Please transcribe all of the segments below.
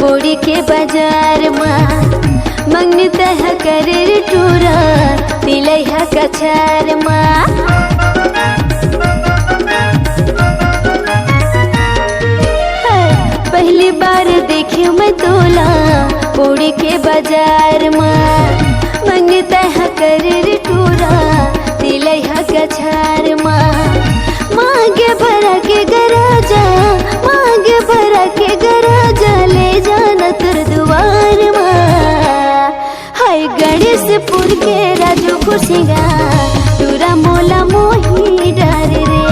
उड़ी के बाजार माँ मंगनी तह कर टूरा तिलैहा कछार माँ पहली बार देखी मैं तोला उड़ी के बाजार माँ मंगनी तह कर टूरा तिलैहा कछार माँ मांगे भरा के गराजा मांगे भरा के गराजा ले जाना तुर दुआर माँ हाय गणेशपुर के राजू खुशिगा तुरा मोला मोही डर रे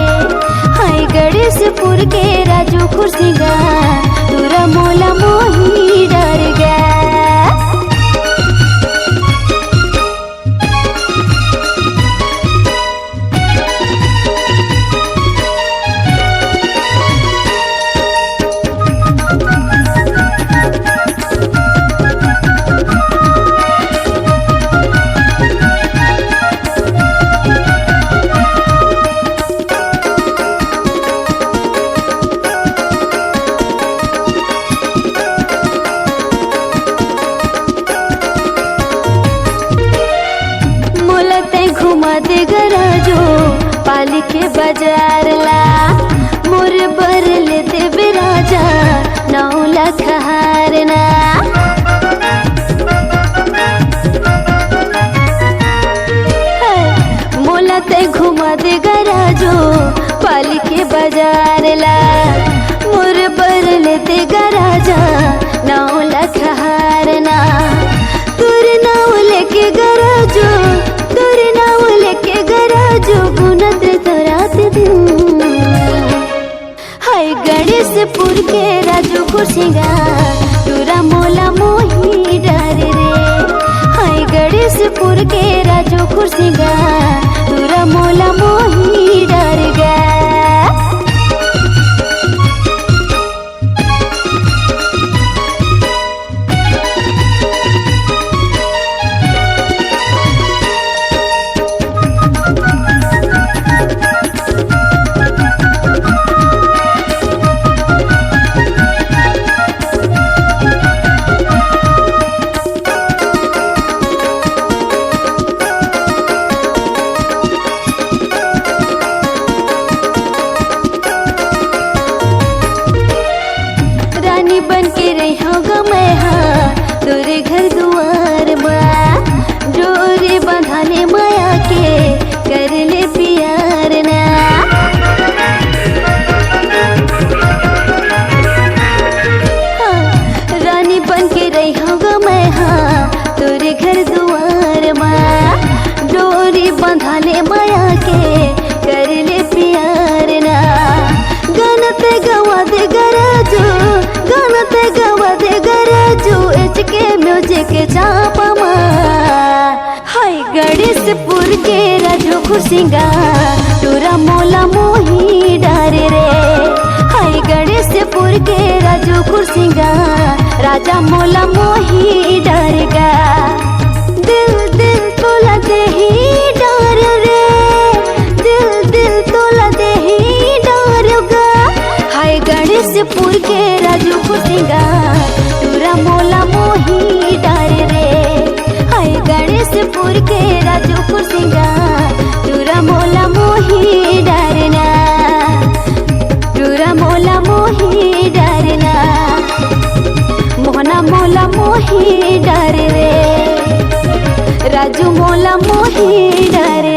हाय गणेशपुर के राजू खुशिगा तुरा मोला मोही डर गया दे गराजो पाली के बाजार ला मोर बर ले दे बिराजा 9 लाख हारना मोला ते घुमा दे गराजो पाली के बाजार ला मोर बर ले दे गराजा 9 लाख हारना तुर नाव लेके गराजो तुर नाव लेके गराजो गुनत तरात दिन हाय गणेशपुर के राजू खुशिगा तुरा मोला मोही डर रे हाय गणेशपुर के राजू खुशिगा तुरा मोला मोही डर गया बन के रही मैं हाँ तोरे घर दुआर माँ जोरे बंधाने माया के कर ले प्यार ना हाँ, रानी बन के रही मैं हाँ तोरे घर दुआर माँ जोरे बंधाने माया के कर ले प्यार ना गनत गवा दे गराजो के चापा हाय गणेशपुर के राजू खुशिंगा टूरा मोला मोही डारे रे हाय गणेशपुर के राजू खुशिंगा राजा मोला मोही डरेगा दिल दिल तोला दे ही डर रे दिल दिल तोला दे ही डरगा हाय गणेशपुर के राजू खुशिंगा टूरा मोला मोही डरे रे हाय गणेशपुर के राजू खुशिंगा टूरा मोला मोही डरना टूरा मोला मोही डरना मोहना मोला मोही डरे रे राजू मोला मोही डरे